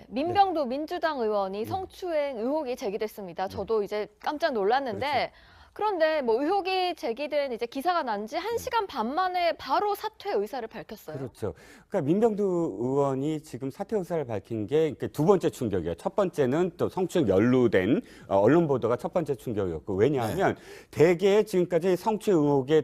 민병도 민주당 의원이 성추행 의혹이 제기됐습니다. 저도 이제 깜짝 놀랐는데 그렇죠. 그런데 뭐 의혹이 제기된 이제 기사가 난 지 1시간 반 만에 바로 사퇴 의사를 밝혔어요. 그렇죠. 그러니까 민병두 의원이 지금 사퇴 의사를 밝힌 게 두 번째 충격이에요. 첫 번째는 또 성추행 연루된 언론 보도가 첫 번째 충격이었고, 왜냐하면 대개 지금까지 성추행 의혹에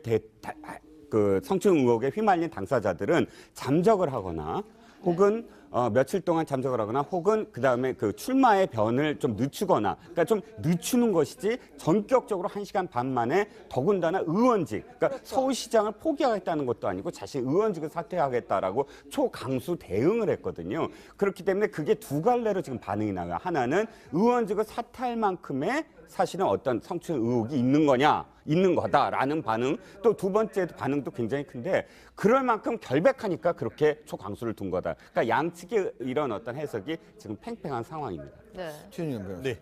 휘말린 당사자들은 잠적을 하거나 혹은 며칠 동안 잠적을 하거나 혹은 그다음에 그 출마의 변을 좀 늦추거나, 그러니까 좀 늦추는 것이지 전격적으로 1시간 반 만에 더군다나 의원직, 그러니까 그렇죠. 서울시장을 포기하겠다는 것도 아니고 자신 의원직을 사퇴하겠다라고 초강수 대응을 했거든요. 그렇기 때문에 그게 두 갈래로 지금 반응이 나요. 하나는 의원직을 사퇴할 만큼의 사실은 어떤 성추행 의혹이 있는 거다라는 반응. 또 두 번째 반응도 굉장히 큰데, 그럴 만큼 결백하니까 그렇게 초강수를 둔 거다. 그러니까 양측의 이런 어떤 해석이 지금 팽팽한 상황입니다. 네. 최윤영 변호사. 네.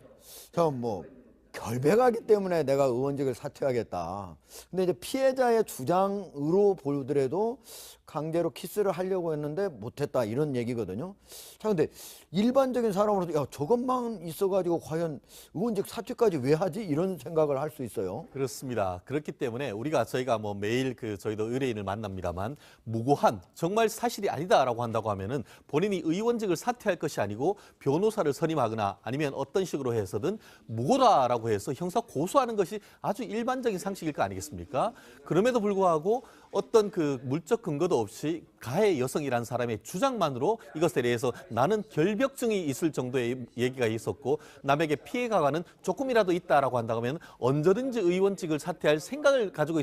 자, 뭐 결백하기 때문에 내가 의원직을 사퇴하겠다. 근데 이제 피해자의 주장으로 보더라도 강제로 키스를 하려고 했는데 못했다, 이런 얘기거든요. 자, 근데 일반적인 사람으로도 야, 저것만 있어가지고 과연 의원직 사퇴까지 왜 하지? 이런 생각을 할 수 있어요. 그렇습니다. 그렇기 때문에 저희가 뭐 매일 저희도 의뢰인을 만납니다만, 무고한 정말 사실이 아니다라고 한다고 하면은 본인이 의원직을 사퇴할 것이 아니고 변호사를 선임하거나 아니면 어떤 식으로 해서든 무고다라고 해서 형사 고소하는 것이 아주 일반적인 상식일 거 아니겠습니까? 그럼에도 불구하고 어떤 그 물적 근거도 없이 가해 여성이라는 사람의 주장만으로 이것에 대해서 나는 결벽증이 있을 정도의 얘기가 있었고 남에게 피해가 가는 조금이라도 있다라고 한다고 하면 언제든지 의원직을 사퇴할 생각을 가지고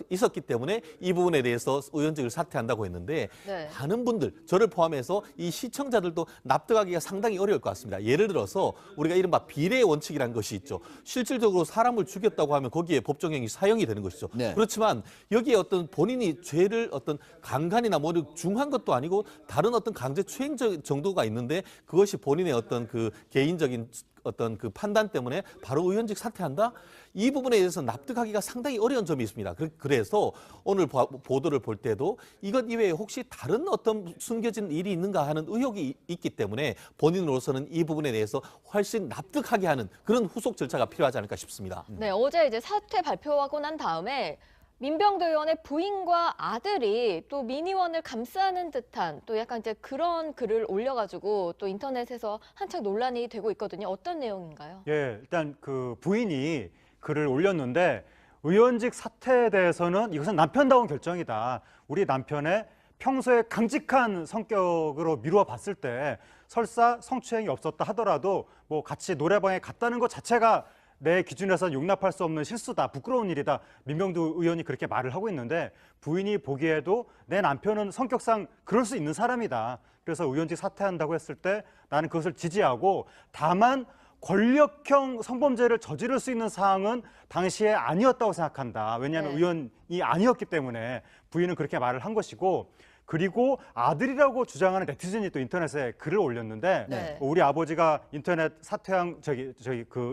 있었기 때문에 이 부분에 대해서 의원직을 사퇴한다고 했는데, 네. 많은 분들, 저를 포함해서 이 시청자들도 납득하기가 상당히 어려울 것 같습니다. 예를 들어서 우리가 이른바 비례의 원칙이라는 것이 있죠. 실질적으로 사람을 죽였다고 하면 거기에 법정형이 사형이 되는 것이죠. 네. 그렇지만 여기에 어떤 본인이 죄를 어떤 강간이나 뭐 중한 것도 아니고 다른 어떤 강제 추행 정도가 있는데 그것이 본인의 어떤 그 개인적인 어떤 그 판단 때문에 바로 의원직 사퇴한다? 이 부분에 대해서 납득하기가 상당히 어려운 점이 있습니다. 그래서 오늘 보도를 볼 때도 이것 이외에 혹시 다른 어떤 숨겨진 일이 있는가 하는 의혹이 있기 때문에 본인으로서는 이 부분에 대해서 훨씬 납득하게 하는 그런 후속 절차가 필요하지 않을까 싶습니다. 네, 어제 이제 사퇴 발표하고 난 다음에 민병도 의원의 부인과 아들이 또 민 의원을 감싸는 듯한 또 약간 이제 그런 글을 올려가지고 또 인터넷에서 한창 논란이 되고 있거든요. 어떤 내용인가요? 예, 일단 그 부인이 글을 올렸는데, 의원직 사퇴에 대해서는 이것은 남편다운 결정이다. 우리 남편의 평소에 강직한 성격으로 미루어 봤을 때 설사 성추행이 없었다 하더라도 뭐 같이 노래방에 갔다는 것 자체가 내 기준에서 용납할 수 없는 실수다, 부끄러운 일이다. 민병두 의원이 그렇게 말을 하고 있는데, 부인이 보기에도 내 남편은 성격상 그럴 수 있는 사람이다. 그래서 의원직 사퇴한다고 했을 때 나는 그것을 지지하고, 다만 권력형 성범죄를 저지를 수 있는 사항은 당시에 아니었다고 생각한다. 왜냐하면 네. 의원이 아니었기 때문에 부인은 그렇게 말을 한 것이고, 그리고 아들이라고 주장하는 네티즌이 또 인터넷에 글을 올렸는데, 네. 우리 아버지가 인터넷 사퇴한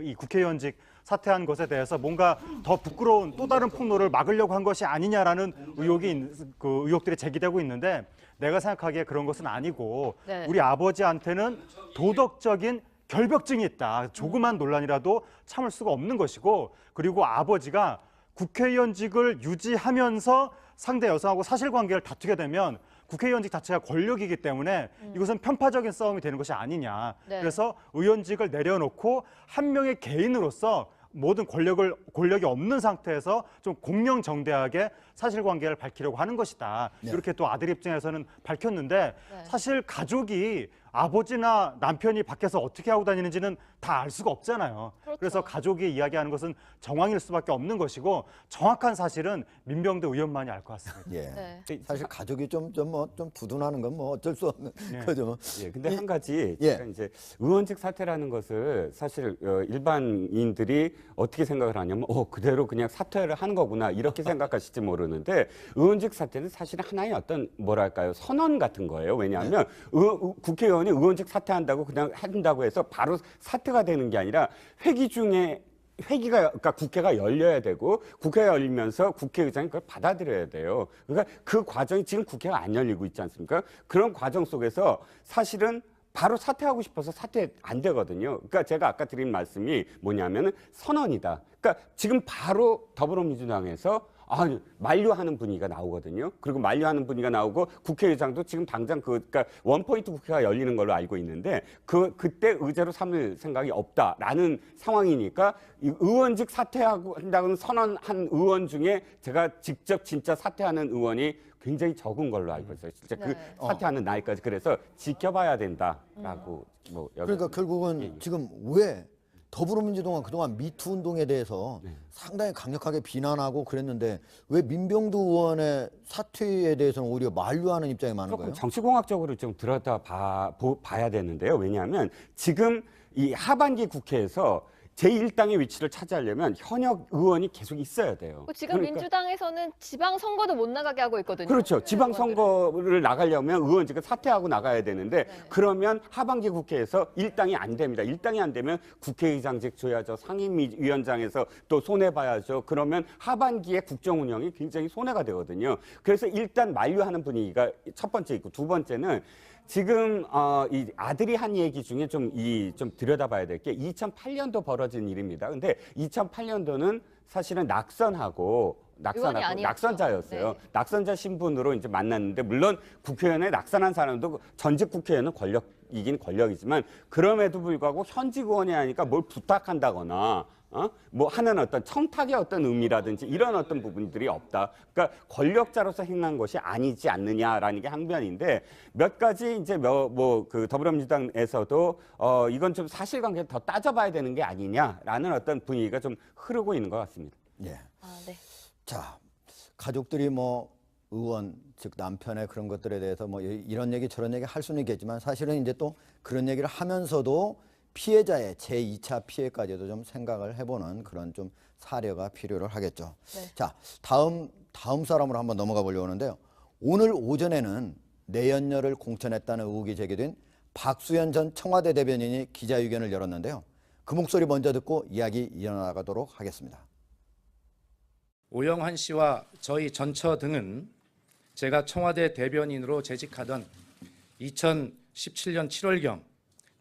이 국회의원직 사퇴한 것에 대해서 뭔가 더 부끄러운 또 다른 폭로를 막으려고 한 것이 아니냐라는 의혹들이 제기되고 있는데, 내가 생각하기에 그런 것은 아니고, 네. 우리 아버지한테는 도덕적인 결벽증이 있다. 조그만 논란이라도 참을 수가 없는 것이고, 그리고 아버지가 국회의원직을 유지하면서 상대 여성하고 사실관계를 다투게 되면 국회의원직 자체가 권력이기 때문에 이것은 편파적인 싸움이 되는 것이 아니냐. 네. 그래서 의원직을 내려놓고 한 명의 개인으로서 모든 권력이 없는 상태에서 좀 공명정대하게 사실관계를 밝히려고 하는 것이다. 네. 이렇게 또 아들 입장에서는 밝혔는데, 네. 사실 가족이 아버지나 남편이 밖에서 어떻게 하고 다니는지는 다 알 수가 없잖아요. 그렇죠. 그래서 가족이 이야기하는 것은 정황일 수밖에 없는 것이고, 정확한 사실은 민병도 의원만이 알 것 같습니다. 예. 네. 사실 가족이 좀 두둔하는 건 뭐 어쩔 수 없는 거죠. 예, 근데 한 가지 예. 제가 이제 의원직 사퇴라는 것을 사실 일반인들이 어떻게 생각을 하냐면, 그대로 그냥 사퇴를 하는 거구나 이렇게 생각하실지 모르는데, 의원직 사퇴는 사실 하나의 어떤 뭐랄까요, 선언 같은 거예요. 왜냐하면 국회의원이 의원직 사퇴한다고 그냥 한다고 해서 바로 사퇴가 되는 게 아니라 그러니까 국회가 열려야 되고, 국회가 열리면서 국회의장이 그걸 받아들여야 돼요. 그러니까 그 과정이 지금 국회가 안 열리고 있지 않습니까? 그런 과정 속에서 사실은 바로 사퇴하고 싶어서 사퇴 안 되거든요. 그러니까 제가 아까 드린 말씀이 뭐냐면은 선언이다. 그러니까 지금 바로 더불어민주당에서 만류하는 분위기가 나오거든요. 그리고 만류하는 분위기가 나오고 국회의장도 지금 당장 그러니까 원포인트 국회가 열리는 걸로 알고 있는데 그때 의제로 삼을 생각이 없다라는 상황이니까 이 의원직 사퇴하고 한다고는 선언한 의원 중에 제가 직접 진짜 사퇴하는 의원이 굉장히 적은 걸로 알고 있어요. 진짜 그 네. 사퇴하는 날까지. 그래서 지켜봐야 된다라고 뭐 그러니까 결국은 지금 왜 더불어민주당은 그동안 미투 운동에 대해서 상당히 강력하게 비난하고 그랬는데 왜 민병두 의원의 사퇴에 대해서는 오히려 만류하는 입장이 많은 조금 거예요? 정치공학적으로 좀 봐야 되는데요. 왜냐하면 지금 이 하반기 국회에서 제1당의 위치를 차지하려면 현역 의원이 계속 있어야 돼요. 지금 그러니까 민주당에서는 지방선거도 못 나가게 하고 있거든요. 그렇죠. 지방선거를 나가려면 의원직을 사퇴하고 나가야 되는데 그러면 하반기 국회에서 일당이 안 됩니다. 일당이 안 되면 국회의장직 줘야죠. 상임위원장에서 또 손해봐야죠. 그러면 하반기에 국정 운영이 굉장히 손해가 되거든요. 그래서 일단 만류하는 분위기가 첫 번째 있고 두 번째는 지금 이 아들이 한 얘기 중에 좀 들여다봐야 될 게 2008년도 벌어진 일입니다. 근데 2008년도는 사실은 의원이 아니었죠. 낙선자였어요. 네. 낙선자 신분으로 이제 만났는데 물론 국회의원에 낙선한 사람도 전직 국회의원은 권력이긴 권력이지만 그럼에도 불구하고 현직 의원이 하니까 뭘 부탁한다거나 뭐 하는 어떤 청탁의 어떤 의미라든지 이런 어떤 부분들이 없다. 그러니까 권력자로서 행한 것이 아니지 않느냐라는 게 항변인데 몇 가지 이제 그 더불어민주당에서도 이건 좀 사실관계를 더 따져봐야 되는 게 아니냐라는 어떤 분위기가 좀 흐르고 있는 것 같습니다. 예. 네. 자, 가족들이 뭐 의원, 즉 남편의 그런 것들에 대해서 뭐 이런 얘기 저런 얘기 할 수는 있겠지만 사실은 이제 또 그런 얘기를 하면서도 피해자의 제2차 피해까지도 좀 생각을 해보는 그런 좀 사려가 필요를 하겠죠. 네. 자, 다음 사람으로 한번 넘어가 보려고 하는데요. 오늘 오전에는 내연녀를 공천했다는 의혹이 제기된 박수현 전 청와대 대변인이 기자회견을 열었는데요. 그 목소리 먼저 듣고 이야기 이어나가도록 하겠습니다. 오영환 씨와 저희 전처 등은 제가 청와대 대변인으로 재직하던 2017년 7월경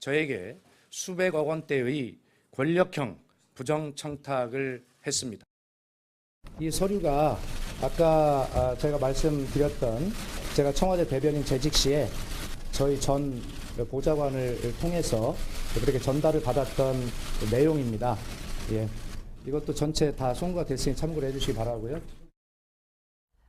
저에게 수백억 원대의 권력형 부정청탁을 했습니다. 이 서류가 아까 제가 말씀드렸던 제가 청와대 대변인 재직 시에 저희 전 보좌관을 통해서 그렇게 전달을 받았던 내용입니다. 예. 이것도 전체 다 송구가 됐으니 참고를 해주시기 바라고요.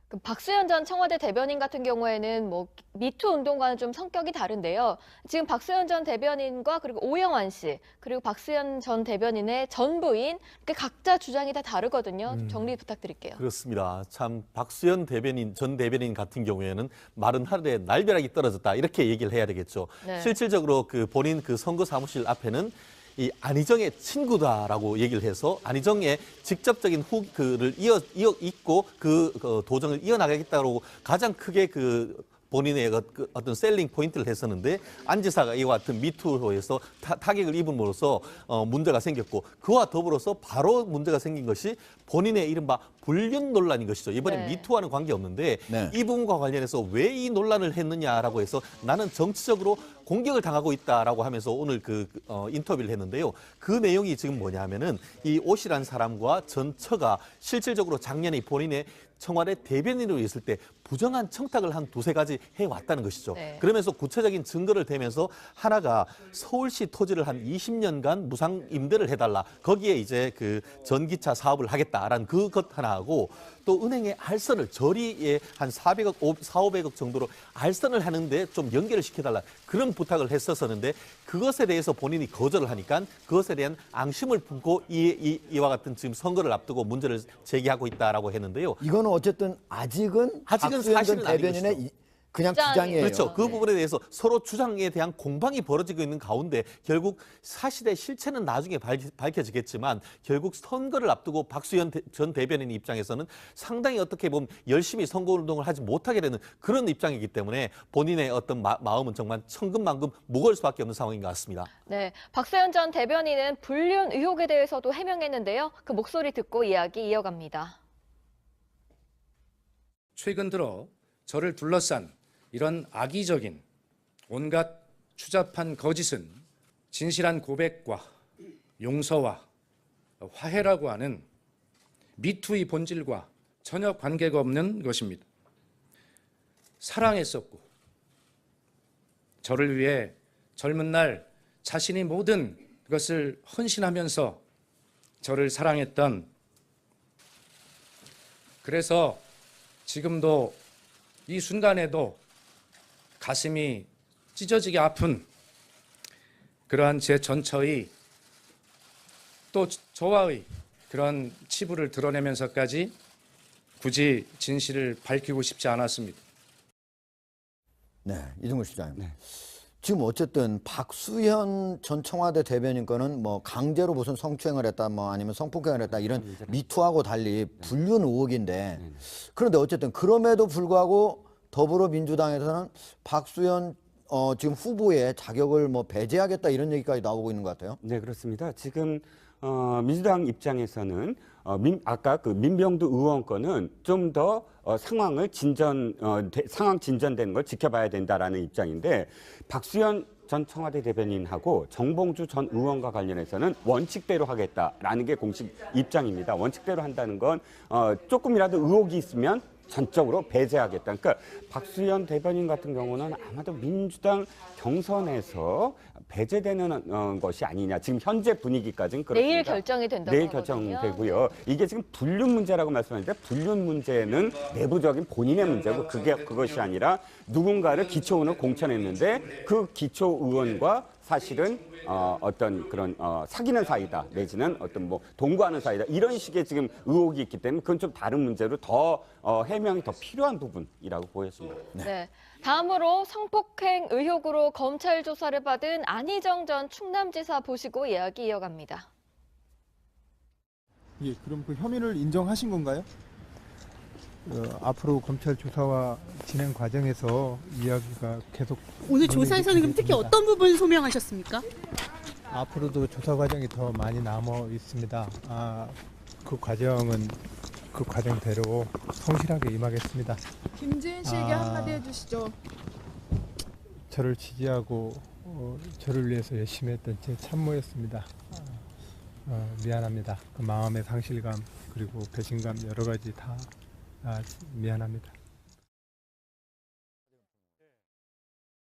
그 박수현 전 청와대 대변인 같은 경우에는 뭐 미투 운동과는 좀 성격이 다른데요. 지금 박수현 전 대변인과 그리고 오영환 씨 그리고 박수현 전 대변인의 전 부인 이렇게 각자 주장이 다 다르거든요. 정리 부탁드릴게요. 그렇습니다. 참 박수현 전 대변인 같은 경우에는 마른 하늘에 날벼락이 떨어졌다 이렇게 얘기를 해야 되겠죠. 네. 실질적으로 그 본인 그 선거 사무실 앞에는 이 안희정의 친구다라고 얘기를 해서 안희정의 직접적인 후를 잇고 그 도정을 이어나가겠다고 가장 크게 그 본인의 어떤 셀링 포인트를 했었는데 안 지사가 이와 같은 미투로에서 타격을 입음으로써 문제가 생겼고 그와 더불어서 바로 문제가 생긴 것이 본인의 이른바 불륜 논란인 것이죠. 이번에 네. 미투와는 관계없는데 네. 이 부분과 관련해서 왜 이 논란을 했느냐라고 해서 나는 정치적으로 공격을 당하고 있다라고 하면서 오늘 인터뷰를 했는데요. 그 내용이 지금 뭐냐면은 이 오씨라는 사람과 전처가 실질적으로 작년에 본인의 청와대 대변인으로 있을 때 부정한 청탁을 한 두세 가지 해왔다는 것이죠. 네. 그러면서 구체적인 증거를 대면서 하나가 서울시 토지를 한 20년간 무상 임대를 해달라. 거기에 이제 그 전기차 사업을 하겠다라는 그것 하나하고 또 은행에 알선을 저리에 한 400억 정도로 알선을 하는데 좀 연결을 시켜달라. 그런 부탁을 했었었는데 그것에 대해서 본인이 거절을 하니까 그것에 대한 앙심을 품고 이와 같은 지금 선거를 앞두고 문제를 제기하고 있다라고 했는데요. 이거는 어쨌든 아직은 박수현 전 사실은 아닌 대변인의 것이죠. 그냥 주장이에요. 주장이에요. 그렇죠. 그 네. 부분에 대해서 서로 주장에 대한 공방이 벌어지고 있는 가운데 결국 사실의 실체는 나중에 밝혀지겠지만 결국 선거를 앞두고 박수현 전 대변인 입장에서는 상당히 어떻게 보면 열심히 선거운동을 하지 못하게 되는 그런 입장이기 때문에 본인의 어떤 마음은 정말 천근만근 무거울 수밖에 없는 상황인 것 같습니다. 네, 박수현 전 대변인은 불륜 의혹에 대해서도 해명했는데요. 그 목소리 듣고 이야기 이어갑니다. 최근 들어 저를 둘러싼 이런 악의적인 온갖 추잡한 거짓은 진실한 고백과 용서와 화해라고 하는 미투의 본질과 전혀 관계가 없는 것입니다. 사랑했었고 저를 위해 젊은 날 자신이 모든 것을 헌신하면서 저를 사랑했던, 그래서 지금도 이 순간에도 가슴이 찢어지게 아픈 그러한 제 전처의 또 저와의 그런 치부를 드러내면서까지 굳이 진실을 밝히고 싶지 않았습니다. 네, 이동근 시장님. 네. 지금 어쨌든 박수현 전 청와대 대변인 거는 뭐 강제로 무슨 성추행을 했다, 뭐 아니면 성폭행을 했다 이런 미투하고 달리 불륜 의혹인데, 그런데 어쨌든 그럼에도 불구하고 더불어민주당에서는 박수현 지금 후보의 자격을 뭐 배제하겠다 이런 얘기까지 나오고 있는 것 같아요. 네, 그렇습니다. 지금 민주당 입장에서는 아까 그 민병두 의원 건은 좀 더 상황을 상황 진전되는 걸 지켜봐야 된다라는 입장인데, 박수현 전 청와대 대변인하고 정봉주 전 의원과 관련해서는 원칙대로 하겠다라는 게 공식 입장입니다. 원칙대로 한다는 건 조금이라도 의혹이 있으면 전적으로 배제하겠다. 그러니까 박수현 대변인 같은 경우는 아마도 민주당 경선에서 배제되는 것이 아니냐. 지금 현재 분위기까지는 그렇습니다. 내일 결정이 된다고 내일 하거든요. 결정되고요. 이게 지금 불륜 문제라고 말씀하셨는데, 불륜 문제는 내부적인 본인의 문제고 그것이 아니라 누군가를 기초의원을 공천했는데 그 기초의원과 사실은 어떤 그런 사귀는 사이다, 내지는 어떤 뭐 동거하는 사이다, 이런 식의 지금 의혹이 있기 때문에 그건 좀 다른 문제로 더 해명이 더 필요한 부분이라고 보였습니다. 네. 다음으로 성폭행 의혹으로 검찰 조사를 받은 안희정 전 충남지사 보시고 이야기 이어갑니다. 예, 그럼 그 혐의를 인정하신 건가요? 앞으로 검찰 조사와 진행 과정에서 이야기가 계속 오늘 조사에서는 그럼 특히 어떤 부분 소명하셨습니까? 앞으로도 조사 과정이 더 많이 남아 있습니다. 그 과정은 그 과정대로 성실하게 임하겠습니다. 김지은 씨에게 한마디 해주시죠. 저를 지지하고 저를 위해서 열심히 했던 제 참모였습니다. 미안합니다. 그 마음의 상실감 그리고 배신감 여러 가지 다 미안합니다.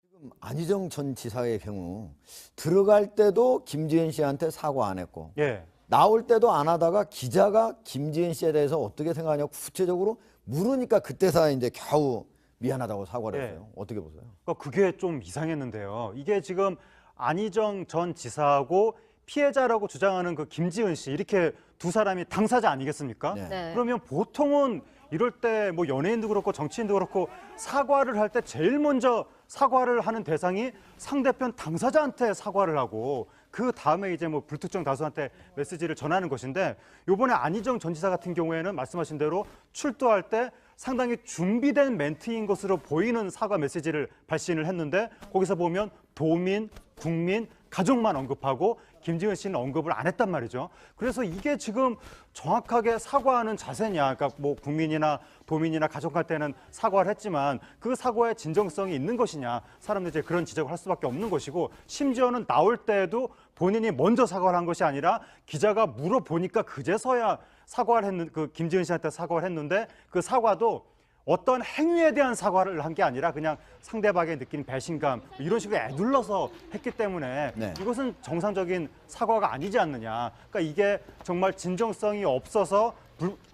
지금 안희정 전 지사의 경우 들어갈 때도 김지은 씨한테 사과 안 했고, 예. 나올 때도 안 하다가 기자가 김지은 씨에 대해서 어떻게 생각하냐고 구체적으로 물으니까 그때서야 이제 겨우 미안하다고 사과를 예. 했어요. 어떻게 보세요? 그러니까 그게 좀 이상했는데요. 이게 지금 안희정 전 지사하고 피해자라고 주장하는 그 김지은 씨, 이렇게 두 사람이 당사자 아니겠습니까? 네. 네. 그러면 보통은 이럴 때 뭐 연예인도 그렇고 정치인도 그렇고 사과를 할 때 제일 먼저 사과를 하는 대상이 상대편 당사자한테 사과를 하고 그 다음에 이제 뭐 불특정 다수한테 메시지를 전하는 것인데, 이번에 안희정 전 지사 같은 경우에는 말씀하신 대로 출두할 때 상당히 준비된 멘트인 것으로 보이는 사과 메시지를 발신을 했는데, 거기서 보면 도민, 국민, 가족만 언급하고 김지은 씨는 언급을 안 했단 말이죠. 그래서 이게 지금 정확하게 사과하는 자세냐, 그러니까 뭐 국민이나 도민이나 가족할 때는 사과를 했지만 그 사과에 진정성이 있는 것이냐, 사람들이 이제 그런 지적을 할 수밖에 없는 것이고, 심지어는 나올 때에도 본인이 먼저 사과를 한 것이 아니라 기자가 물어보니까 그제서야 사과를 했는, 그 김지은 씨한테 사과를 했는데, 그 사과도 어떤 행위에 대한 사과를 한 게 아니라 그냥 상대방이 느끼는 배신감 이런 식으로 애둘러서 했기 때문에 네. 이것은 정상적인 사과가 아니지 않느냐. 그러니까 이게 정말 진정성이 없어서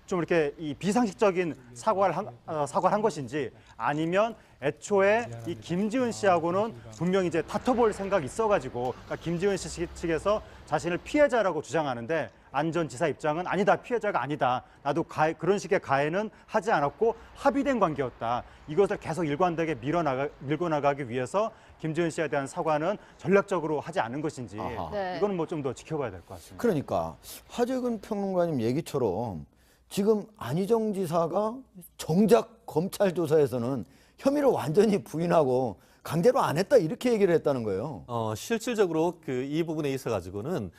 좀 이렇게 이 비상식적인 사과를 한 것인지, 아니면 애초에 이 김지은 씨하고는 분명히 이제 다퉈볼 생각이 있어가지고, 그러니까 김지은 씨 측에서 자신을 피해자라고 주장하는데 안 전 지사 입장은 아니다, 피해자가 아니다, 나도 그런 식의 가해는 하지 않았고 합의된 관계였다, 이것을 계속 일관되게 밀고 나가기 위해서 김지은 씨에 대한 사과는 전략적으로 하지 않은 것인지, 네. 이거는 뭐 좀 더 지켜봐야 될 것 같습니다. 그러니까 하재근 평론가님 얘기처럼 지금 안희정 지사가 정작 검찰 조사에서는 혐의를 완전히 부인하고 강제로 안 했다 이렇게 얘기를 했다는 거예요. 실질적으로 이 부분에 있어 가지고는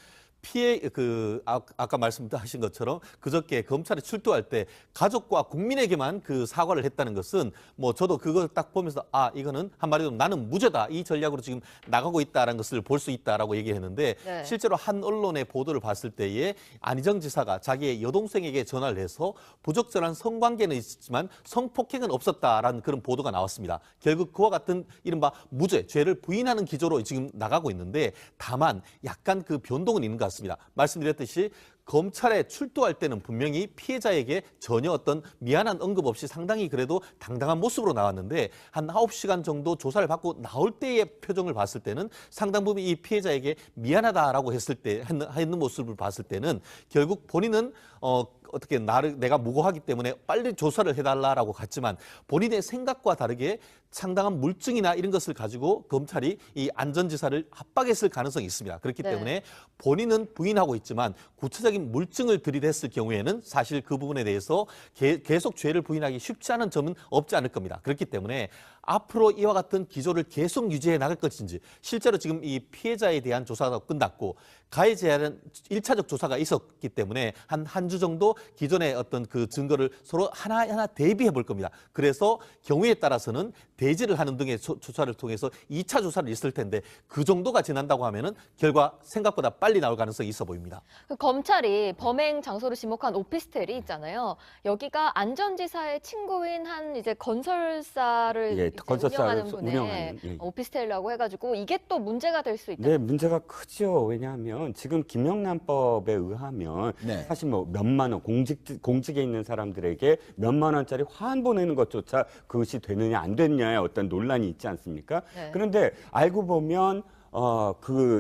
아까 말씀하신 것처럼 그저께 검찰에 출두할 때 가족과 국민에게만 그 사과를 했다는 것은 뭐 저도 그걸 딱 보면서 이거는 한마디로 나는 무죄다 이 전략으로 지금 나가고 있다라는 것을 볼 수 있다라고 얘기했는데 네. 실제로 한 언론의 보도를 봤을 때에 안희정 지사가 자기의 여동생에게 전화를 해서 부적절한 성관계는 있었지만 성폭행은 없었다라는 그런 보도가 나왔습니다. 결국 그와 같은 이른바 무죄, 죄를 부인하는 기조로 지금 나가고 있는데 다만 약간 그 변동은 있는 것 같습니다. 말씀드렸듯이 검찰에 출두할 때는 분명히 피해자에게 전혀 어떤 미안한 언급 없이 상당히 그래도 당당한 모습으로 나왔는데 한 9시간 정도 조사를 받고 나올 때의 표정을 봤을 때는 상당 부분 이 피해자에게 미안하다라고 했는 모습을 봤을 때는 결국 본인은 어떻게 내가 무고하기 때문에 빨리 조사를 해달라라고 갔지만 본인의 생각과 다르게 상당한 물증이나 이런 것을 가지고 검찰이 이 안전지사를 압박했을 가능성이 있습니다. 그렇기 네. 때문에 본인은 부인하고 있지만 구체적인 물증을 들이댔을 경우에는 사실 그 부분에 대해서 계속 죄를 부인하기 쉽지 않은 점은 없지 않을 겁니다. 그렇기 때문에 앞으로 이와 같은 기조를 계속 유지해 나갈 것인지 실제로 지금 이 피해자에 대한 조사가 끝났고 가해자에 대한 1차적 조사가 있었기 때문에 한 주 정도 기존의 어떤 그 증거를 서로 하나하나 대비해 볼 겁니다. 그래서 경우에 따라서는 대지를 하는 등의 조사를 통해서 2차 조사를 있을 텐데 그 정도가 지난다고 하면은 결과 생각보다 빨리 나올 가능성이 있어 보입니다. 그 검찰이 범행 장소로 지목한 오피스텔이 있잖아요. 여기가 안전지사의 친구인 한 이제 건설사를 예, 이제 건설사를 운영하는 분의 운영하는, 예. 오피스텔이라고 해가지고 이게 또 문제가 될 수 있다. 네, 문제가 크죠. 왜냐하면 지금 김영란법에 의하면 네. 사실 뭐 몇만 원 공직에 있는 사람들에게 몇만 원짜리 화환 보내는 것조차 그것이 되느냐 안 되느냐의 어떤 논란이 있지 않습니까? 네. 그런데 알고 보면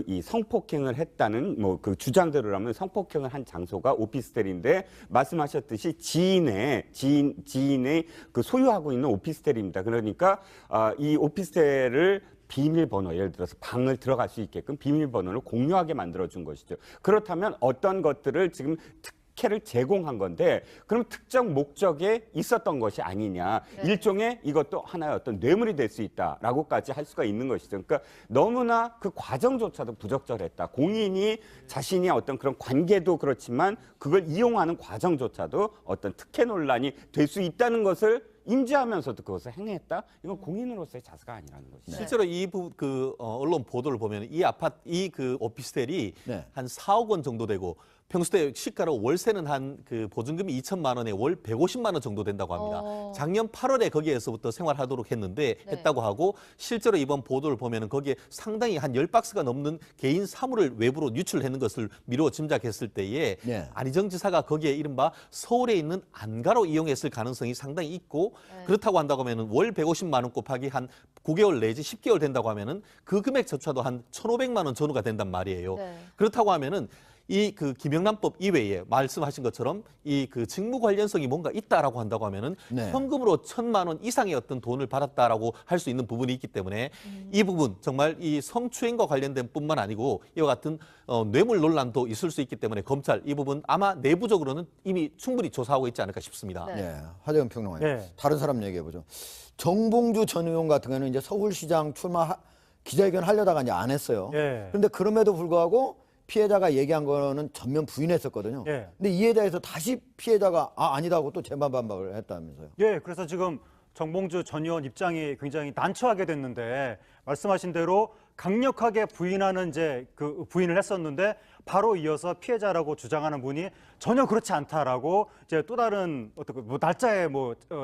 이 성폭행을 했다는 뭐 그 주장대로라면 성폭행을 한 장소가 오피스텔인데 말씀하셨듯이 지인의 그 소유하고 있는 오피스텔입니다. 그러니까 이 오피스텔을 비밀번호, 예를 들어서 방을 들어갈 수 있게끔 비밀번호를 공유하게 만들어준 것이죠. 그렇다면 어떤 것들을 지금 특혜를 제공한 건데 그럼 특정 목적에 있었던 것이 아니냐. 네. 일종의 이것도 하나의 어떤 뇌물이 될 수 있다라고까지 할 수가 있는 것이죠. 그러니까 너무나 그 과정조차도 부적절했다. 공인이 자신이 어떤 그런 관계도 그렇지만 그걸 이용하는 과정조차도 어떤 특혜 논란이 될 수 있다는 것을 인지하면서도 그것을 행했다? 이건 공인으로서의 자세가 아니라는 것이죠. 실제로 이 언론 보도를 보면 이 그 오피스텔이 네. 한 4억 원 정도 되고 평소에 시가로 월세는 한 그 보증금이 2천만 원에 월 150만 원 정도 된다고 합니다. 작년 8월에 거기에서부터 생활하도록 했다고 하고 실제로 이번 보도를 보면 거기에 상당히 한 10박스가 넘는 개인 사물을 외부로 유출했는 것을 미루어 짐작했을 때에 네. 안희정 지사가 거기에 이른바 서울에 있는 안가로 이용했을 가능성이 상당히 있고 그렇다고 한다고 하면 월 150만 원 곱하기 한 9개월 내지 10개월 된다고 하면은 그 금액조차도 한 1,500만 원 전후가 된단 말이에요. 네. 그렇다고 하면은 이 그 김영란법 이외에 말씀하신 것처럼 이 그 직무 관련성이 뭔가 있다라고 한다고 하면은 네. 현금으로 1,000만 원 이상의 어떤 돈을 받았다라고 할 수 있는 부분이 있기 때문에 이 부분 정말 이 성추행과 관련된 뿐만 아니고 이와 같은 뇌물 논란도 있을 수 있기 때문에 검찰 이 부분 아마 내부적으로는 이미 충분히 조사하고 있지 않을까 싶습니다. 네. 예, 하재근 평론가님. 예. 다른 사람 얘기해 보죠. 정봉주 전 의원 같은 경우는 이제 서울시장 기자회견 하려다가 이제 안 했어요. 예. 그런데 그럼에도 불구하고 피해자가 얘기한 거는 전면 부인했었거든요. 예. 근데 이에 대해서 다시 피해자가 아니다고 또 재반박을 했다면서요. 예, 그래서 지금 정봉주 전 의원 입장이 굉장히 난처하게 됐는데 말씀하신 대로 강력하게 부인하는 이제 그 부인을 했었는데 바로 이어서 피해자라고 주장하는 분이 전혀 그렇지 않다라고 이제 또 다른 어떤 뭐 날짜에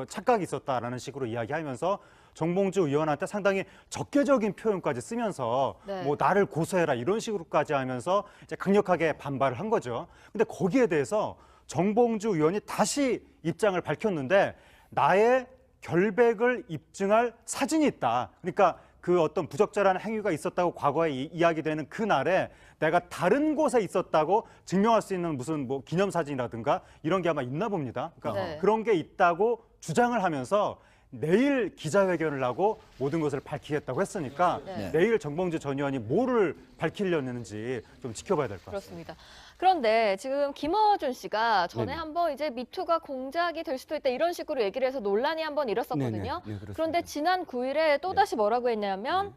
착각이 있었다라는 식으로 이야기하면서 정봉주 의원한테 상당히 적개적인 표현까지 쓰면서 네. 뭐 나를 고소해라 이런 식으로까지 하면서 이제 강력하게 반발을 한 거죠. 근데 거기에 대해서 정봉주 의원이 다시 입장을 밝혔는데 나의 결백을 입증할 사진이 있다. 그러니까 그 어떤 부적절한 행위가 있었다고 과거에 이야기되는 그날에 내가 다른 곳에 있었다고 증명할 수 있는 무슨 뭐 기념사진이라든가 이런 게 아마 있나 봅니다. 그러니까 네. 그런 게 있다고 주장을 하면서 내일 기자회견을 하고 모든 것을 밝히겠다고 했으니까 네. 내일 정봉주 전 의원이 뭐를 밝히려는지 좀 지켜봐야 될 것 같습니다. 그렇습니다. 그런데 지금 김어준 씨가 전에 네네. 한번 이제 미투가 공작이 될 수도 있다 이런 식으로 얘기를 해서 논란이 한번 일었었거든요. 네네. 네, 그렇습니다. 그런데 지난 9일에 또다시 뭐라고 했냐면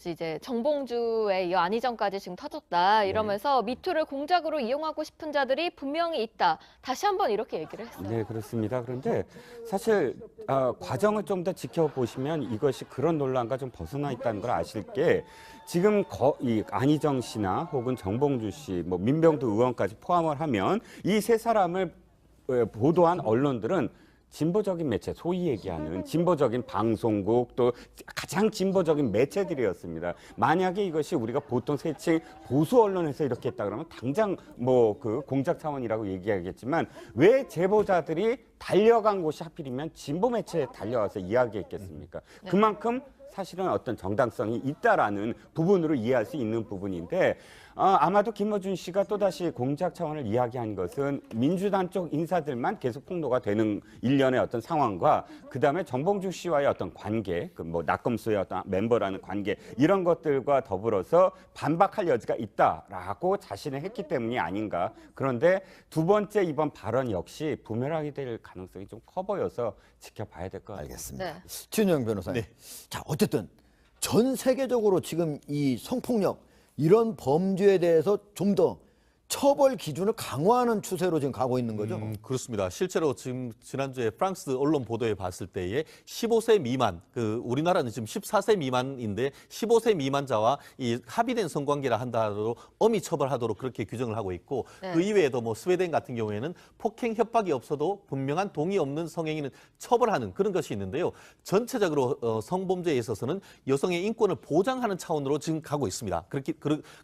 이제 정봉주에 이어 안희정까지 지금 터졌다 이러면서 미투를 공작으로 이용하고 싶은 자들이 분명히 있다. 다시 한번 이렇게 얘기를 했어요. 네, 그렇습니다. 그런데 사실 과정을 좀 더 지켜보시면 이것이 그런 논란과 좀 벗어나 있다는 걸 아실 게 지금 이 안희정 씨나 혹은 정봉주 씨, 뭐 민병두 의원까지 포함을 하면 이 세 사람을 보도한 언론들은 진보적인 매체, 소위 얘기하는 진보적인 방송국 또 가장 진보적인 매체들이었습니다. 만약에 이것이 우리가 보통 세칭 보수 언론에서 이렇게 했다 그러면 당장 뭐 그 공작 차원이라고 얘기하겠지만 왜 제보자들이 달려간 곳이 하필이면 진보 매체에 달려와서 이야기했겠습니까? 그만큼 사실은 어떤 정당성이 있다라는 부분으로 이해할 수 있는 부분인데 아마도 김어준 씨가 또다시 공작 차원을 이야기한 것은 민주당 쪽 인사들만 계속 폭로가 되는 일련의 어떤 상황과 그다음에 정봉주 씨와의 어떤 관계, 그 뭐 낙검수의 어떤 멤버라는 관계 이런 것들과 더불어서 반박할 여지가 있다라고 자신을 했기 때문이 아닌가. 그런데 두 번째 이번 발언 역시 부메랑이 될 가능성이 좀 커 보여서 지켜봐야 될 것 같습니다. 알겠습니다. 네. 진영 변호사님. 자, 어쨌든 전 세계적으로 지금 이 성폭력 이런 범죄에 대해서 좀 더 처벌 기준을 강화하는 추세로 지금 가고 있는 거죠. 그렇습니다. 실제로 지금 지난주에 프랑스 언론 보도에 봤을 때에 15세 미만, 우리나라는 지금 14세 미만인데 15세 미만자와 이 합의된 성관계라 한다 하더라도 엄히 처벌하도록 그렇게 규정을 하고 있고 그 이외에도 뭐 스웨덴 같은 경우에는 폭행 협박이 없어도 분명한 동의 없는 성행위는 처벌하는 그런 것이 있는데요. 전체적으로 성범죄에 있어서는 여성의 인권을 보장하는 차원으로 지금 가고 있습니다.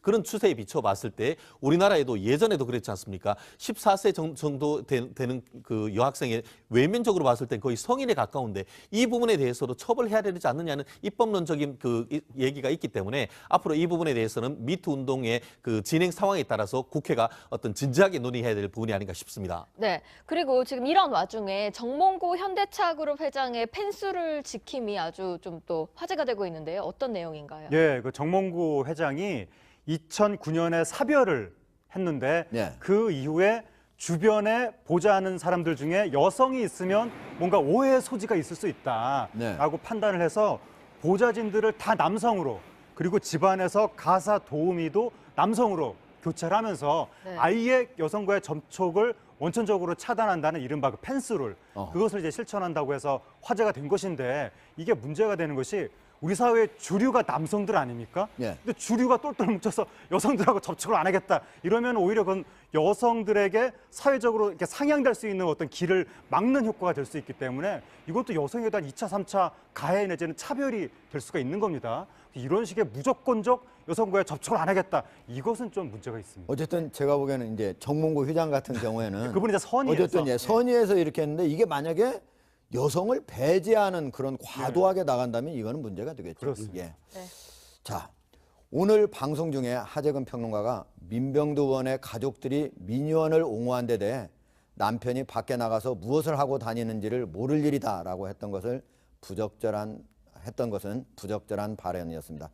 그런 추세에 비춰봤을 때 우리나라에도 예전에도 그랬지 않습니까? 14세 정도 되는 그 여학생의 외면적으로 봤을 때 거의 성인에 가까운데 이 부분에 대해서도 처벌해야 되지 않느냐는 입법론적인 그 얘기가 있기 때문에 앞으로 이 부분에 대해서는 미투 운동의 그 진행 상황에 따라서 국회가 어떤 진지하게 논의해야 될 부분이 아닌가 싶습니다. 네. 그리고 지금 이런 와중에 정몽구 현대차그룹 회장의 펜스를 지킴이 아주 좀 또 화제가 되고 있는데요. 어떤 내용인가요? 예, 그 정몽구 회장이 2009년에 사별을 했는데 그 이후에 주변에 보좌하는 사람들 중에 여성이 있으면 뭔가 오해의 소지가 있을 수 있다라고 판단을 해서 보좌진들을 다 남성으로 그리고 집안에서 가사 도우미도 남성으로 교체를 하면서 아예 여성과의 접촉을 원천적으로 차단한다는 이른바 그 펜스룰 그것을 이제 실천한다고 해서 화제가 된 것인데 이게 문제가 되는 것이 우리 사회의 주류가 남성들 아닙니까? 근데 주류가 똘똘 뭉쳐서 여성들하고 접촉을 안 하겠다. 이러면 오히려 그건 여성들에게 사회적으로 이렇게 상향될 수 있는 어떤 길을 막는 효과가 될 수 있기 때문에 이것도 여성에 대한 2차, 3차 가해 내지는 차별이 될 수가 있는 겁니다. 이런 식의 무조건적 여성과의 접촉을 안 하겠다. 이것은 좀 문제가 있습니다. 어쨌든 제가 보기에는 이제 정몽구 회장 같은 경우에는 그분이 이제 선의에서 어쨌든 선의에서 이렇게 했는데 이게 만약에 여성을 배제하는 그런 과도하게 나간다면 이거는 문제가 되겠죠. 그렇습니다. 자, 오늘 방송 중에 하재근 평론가가 민병두 의원의 가족들이 민의원을 옹호한 데 대해 남편이 밖에 나가서 무엇을 하고 다니는지를 모를 일이다라고 했던 것은 부적절한 발언이었습니다.